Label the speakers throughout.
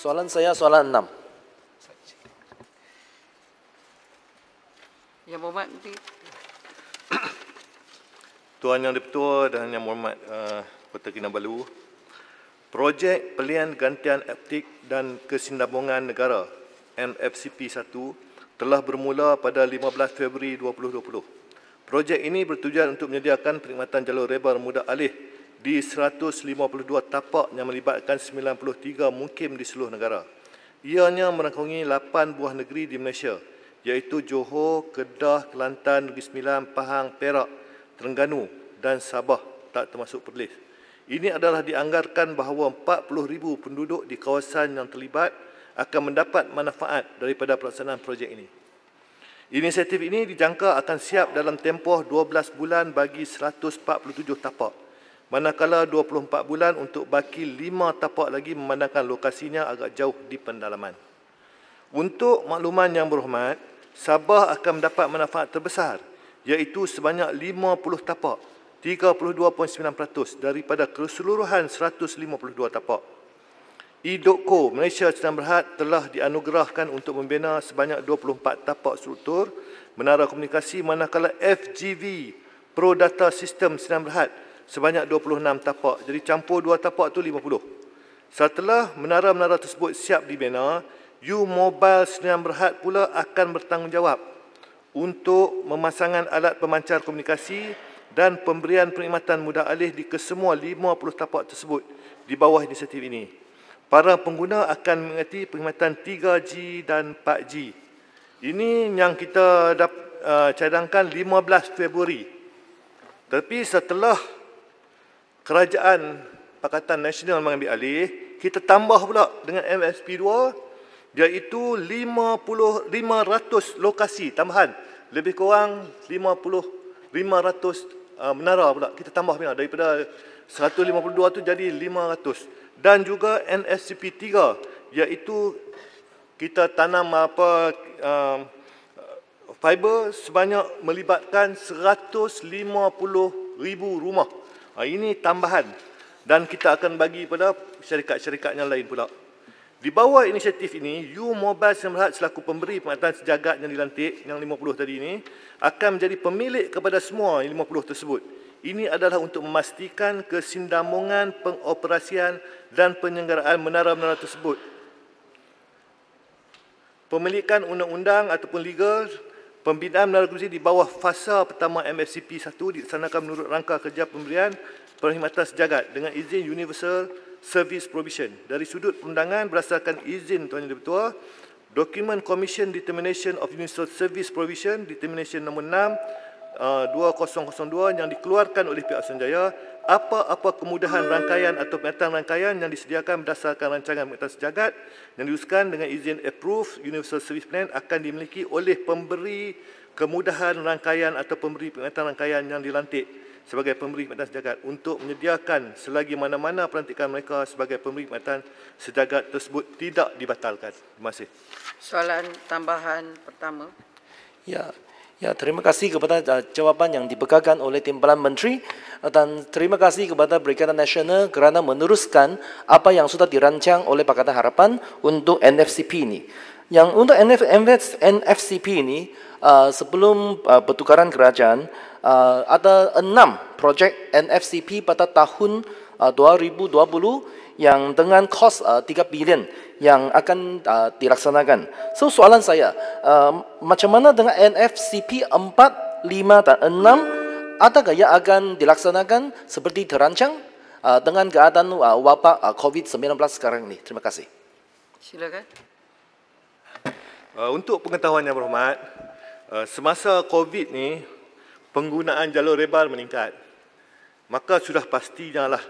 Speaker 1: Soalan saya soalan 6.
Speaker 2: Yang Berhormat Menteri.
Speaker 3: Tuan Yang Dipertua dan Yang Berhormat Kota Kinabalu, projek pelian gantian optik dan kesinambungan negara MFCP 1 telah bermula pada 15 Februari 2020. Projek ini bertujuan untuk menyediakan perkhidmatan jalur rebar mudah alih di 152 tapak yang melibatkan 93 mukim di seluruh negara. Ianya merangkungi 8 buah negeri di Malaysia, iaitu Johor, Kedah, Kelantan, Negeri Sembilan, Pahang, Perak, Terengganu dan Sabah, tak termasuk Perlis. Ini adalah dianggarkan bahawa 40,000 penduduk di kawasan yang terlibat akan mendapat manfaat daripada pelaksanaan projek ini. Inisiatif ini dijangka akan siap dalam tempoh 12 bulan bagi 147 tapak, manakala 24 bulan untuk baki 5 tapak lagi memandangkan lokasinya agak jauh di pendalaman. Untuk makluman Yang Berhormat, Sabah akan mendapat manfaat terbesar, iaitu sebanyak 50 tapak, 32.9% daripada keseluruhan 152 tapak. IDOTCO Malaysia Sdn Bhd telah dianugerahkan untuk membina sebanyak 24 tapak struktur menara komunikasi, manakala FGV Pro Data System Sdn Bhd sebanyak 26 tapak. Jadi campur 2 tapak tu 50. Setelah menara-menara tersebut siap dibina, U-Mobile Sdn Bhd pula akan bertanggungjawab untuk pemasangan alat pemancar komunikasi dan pemberian perkhidmatan mudah alih di kesemua 50 tapak tersebut di bawah inisiatif ini. Para pengguna akan mengerti perkhidmatan 3G dan 4G. Ini yang kita cadangkan 15 Februari. Tapi setelah Kerajaan Pakatan Nasional mengambil alih, kita tambah pula dengan MSP 2, iaitu 500 lokasi tambahan. Lebih kurang 500 menara pula. Kita tambah daripada 152 tu jadi 500. Dan juga NFCP 3, iaitu kita tanam fiber sebanyak melibatkan 150,000 rumah. Ini tambahan dan kita akan bagi pada syarikat-syarikat yang lain pula. Di bawah inisiatif ini, U-Mobile Sdn Bhd selaku pemberi perkhidmatan sejagat yang dilantik, yang 50 tadi ini, akan menjadi pemilik kepada semua 50 tersebut. Ini adalah untuk memastikan kesinambungan pengoperasian dan penyelenggaraan menara-menara tersebut. Pemilikan undang-undang ataupun legal, pembinaan menara komunikasi di bawah fasa pertama MFCP 1 dilaksanakan menurut rangka kerja pemberian perkhidmatan sejagat dengan izin Universal Service Provision. Dari sudut perundangan berdasarkan izin Tuan Yang Dipertua, Document Commission Determination of Universal Service Provision, Determination nombor 6, 2002 yang dikeluarkan oleh pihak Sunjaya, apa-apa kemudahan rangkaian atau pemetaan rangkaian yang disediakan berdasarkan rancangan pemetaan sejagat yang diuruskan dengan izin Approved Universal Service Plan akan dimiliki oleh pemberi kemudahan rangkaian atau pemberi pemetaan rangkaian yang dilantik sebagai pemberi pemetaan sejagat untuk menyediakan selagi mana-mana pelantikan mereka sebagai pemberi pemetaan sejagat tersebut tidak dibatalkan. Terima kasih.
Speaker 2: Soalan tambahan pertama.
Speaker 1: Ya, terima kasih kepada jawapan yang dibekalkan oleh Timbalan Menteri dan terima kasih kepada Perikatan Nasional kerana meneruskan apa yang sudah dirancang oleh Pakatan Harapan untuk NFCP ini. Yang untuk NFCP ini, sebelum pertukaran kerajaan, ada 6 projek NFCP pada tahun 2020 yang dengan kos 3 bilion yang akan dilaksanakan. So soalan saya, macam mana dengan NFCP 4, 5 dan 6? Adakah yang akan dilaksanakan seperti terancang dengan keadaan wabak COVID-19 sekarang ini? Terima kasih.
Speaker 2: Silakan.
Speaker 3: Untuk pengetahuan Yang Berhormat, semasa COVID ni penggunaan jalur rebar meningkat. Maka sudah pastinya lah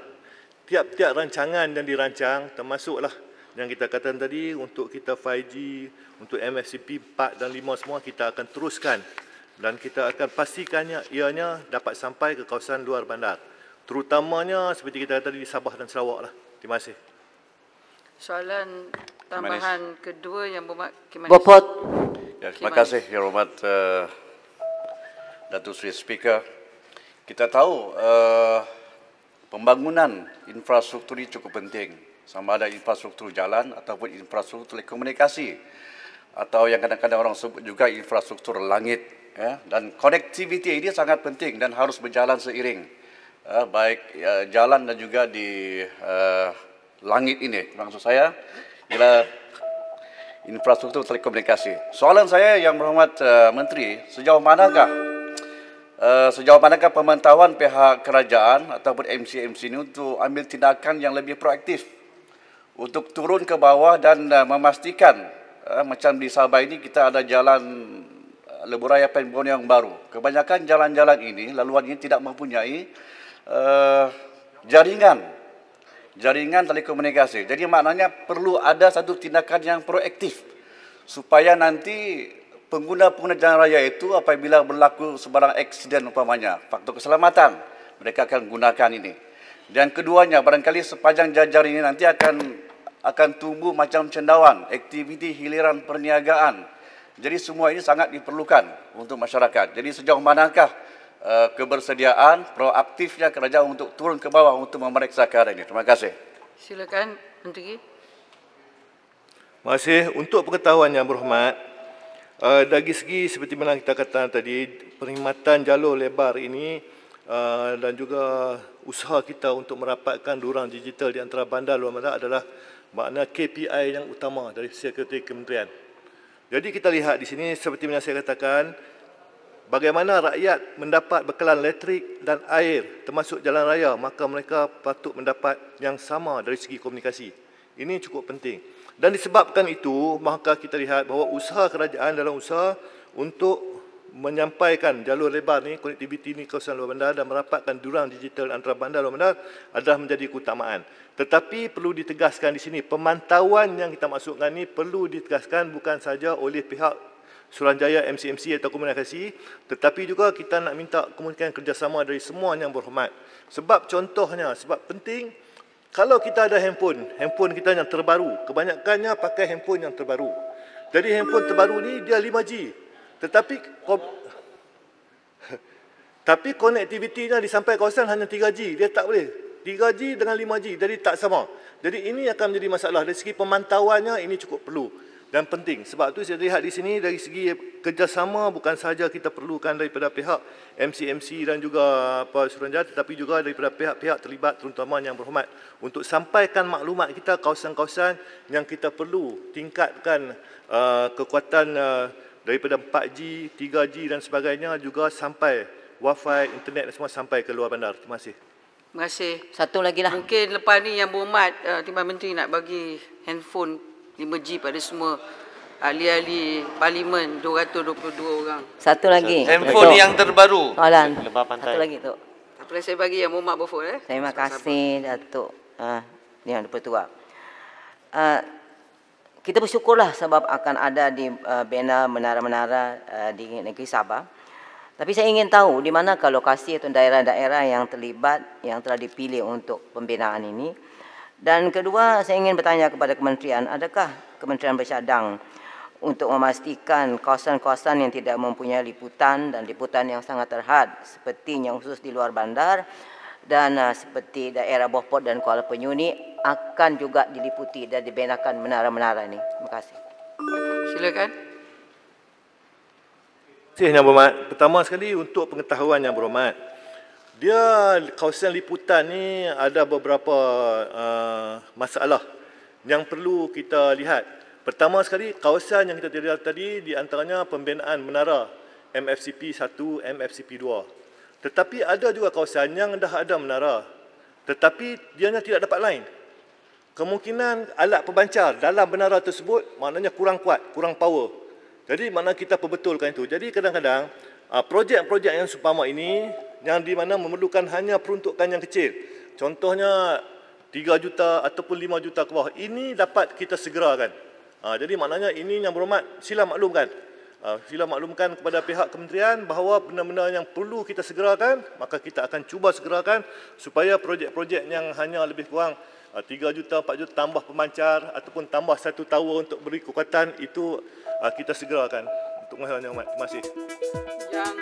Speaker 3: tiap-tiap rancangan yang dirancang, termasuklah yang kita katakan tadi untuk kita 5G, untuk MFCP 4 dan 5 semua kita akan teruskan dan kita akan pastikannya ianya dapat sampai ke kawasan luar bandar. Terutamanya seperti kita kata tadi di Sabah dan Sarawak lah. Terima kasih.
Speaker 2: Soalan tambahan kedua Yang Berhormat Kimanis.
Speaker 4: Bapak. Ya, terima kasih Yang Berhormat Datuk Seri Speaker. Kita tahu pembangunan infrastruktur ini cukup penting sama ada infrastruktur jalan ataupun infrastruktur telekomunikasi atau yang kadang-kadang orang sebut juga infrastruktur langit. Dan konektiviti ini sangat penting dan harus berjalan seiring, baik jalan dan juga di langit ini. Maksud saya ialah infrastruktur telekomunikasi. Soalan saya yang berhormat Menteri, sejauh manakah pemantauan pihak kerajaan ataupun MC-MC ini untuk ambil tindakan yang lebih proaktif untuk turun ke bawah dan memastikan macam di Sabah ini kita ada jalan Lebuh Raya Penbon yang baru. Kebanyakan jalan-jalan ini, laluan ini tidak mempunyai jaringan telekomunikasi. Jadi maknanya perlu ada satu tindakan yang proaktif supaya nanti pengguna-pengguna jalan raya itu apabila berlaku sebarang aksiden umpamanya, faktor keselamatan, mereka akan gunakan ini. Dan keduanya, barangkali sepanjang jajar ini nanti akan tumbuh macam cendawan, aktiviti hiliran perniagaan. Jadi semua ini sangat diperlukan untuk masyarakat. Jadi sejauh manakah kebersediaan proaktifnya kerajaan untuk turun ke bawah untuk memeriksa perkara ini? Terima kasih.
Speaker 2: Silakan Menteri.
Speaker 3: Terima kasih. Untuk pengetahuan yang berhormat, dari segi seperti mana kita katakan tadi, perkhidmatan jalur lebar ini dan juga usaha kita untuk merapatkan durang digital di antara bandar luar bandar adalah makna KPI yang utama dari Sekretariat Kementerian. Jadi kita lihat di sini seperti mana saya katakan, bagaimana rakyat mendapat bekalan elektrik dan air termasuk jalan raya, maka mereka patut mendapat yang sama dari segi komunikasi. Ini cukup penting. Dan disebabkan itu, maka kita lihat bahawa usaha kerajaan dalam usaha untuk menyampaikan jalur lebar ni, konektiviti ni kawasan luar bandar dan merapatkan durang digital antara bandar luar bandar adalah menjadi keutamaan. Tetapi perlu ditegaskan di sini, pemantauan yang kita masukkan ni perlu ditegaskan bukan saja oleh pihak Suruhanjaya MC-MC atau komunikasi, tetapi juga kita nak minta kemungkinan kerjasama dari semua yang berhormat. Sebab contohnya, sebab penting, kalau kita ada handphone kita yang terbaru, kebanyakannya pakai handphone yang terbaru. Jadi handphone terbaru ni dia 5G. Tapi konektivitinya di sampai kawasan hanya 3G. Dia tak boleh. 3G dengan 5G, jadi tak sama. Jadi ini akan menjadi masalah. Dari segi pemantauannya ini cukup perlu dan penting. Sebab itu saya lihat di sini dari segi kerjasama bukan sahaja kita perlukan daripada pihak MC-MC dan juga Suruhanjaya, tetapi juga daripada pihak-pihak terlibat terutama yang berhormat untuk sampaikan maklumat kita kawasan-kawasan yang kita perlu tingkatkan kekuatan daripada 4G, 3G dan sebagainya, juga sampai Wi-Fi, internet semua sampai ke luar bandar. Terima kasih.
Speaker 2: Terima kasih.
Speaker 5: Satu lagi lah.
Speaker 2: Mungkin lepas ni yang berhormat Timbalan Menteri nak bagi handphone 5G pada semua ahli-ahli parlimen 222 orang.
Speaker 5: Satu lagi.
Speaker 1: Handphone yang terbaru.
Speaker 5: Soalan. Satu lagi, Tok.
Speaker 2: Tak boleh saya bagi yang berhormat berfon.
Speaker 5: Terima kasih, Datuk Yang Dipertua. Kita bersyukurlah sebab akan ada di bina menara-menara di negeri Sabah. Tapi saya ingin tahu di manakah lokasi atau daerah-daerah yang terlibat, yang telah dipilih untuk pembinaan ini. Dan kedua, saya ingin bertanya kepada kementerian, adakah kementerian bercadang untuk memastikan kawasan-kawasan yang tidak mempunyai liputan dan liputan yang sangat terhad seperti yang khusus di luar bandar dan seperti daerah Beaufort dan Kuala Penyu ini akan juga diliputi dan dibinakan menara-menara ini. Terima kasih.
Speaker 2: Silakan.
Speaker 3: Terima kasih Yang Berhormat. Pertama sekali untuk pengetahuan Yang Berhormat, dia kawasan liputan ni ada beberapa masalah yang perlu kita lihat. Pertama sekali, kawasan yang kita lihat tadi di antaranya pembinaan menara MFCP 1, MFCP 2. Tetapi ada juga kawasan yang dah ada menara, tetapi dianya tidak dapat line. Kemungkinan alat pemancar dalam menara tersebut maknanya kurang kuat, kurang power. Jadi mana kita perbetulkan itu. Jadi kadang-kadang projek-projek yang seumpama ini yang di mana memerlukan hanya peruntukan yang kecil. Contohnya 3 juta ataupun 5 juta ke bawah. Ini dapat kita segerakan. Jadi maknanya ini Yang Berhormat sila maklumkan. Sila maklumkan kepada pihak kementerian bahawa benda-benda yang perlu kita segerakan, maka kita akan cuba segerakan supaya projek-projek yang hanya lebih kurang 3 juta, 4 juta tambah pemancar ataupun tambah 1 tower untuk beri kekuatan itu kita segerakan. Untuk Yang Berhormat. Terima kasih.
Speaker 2: Yang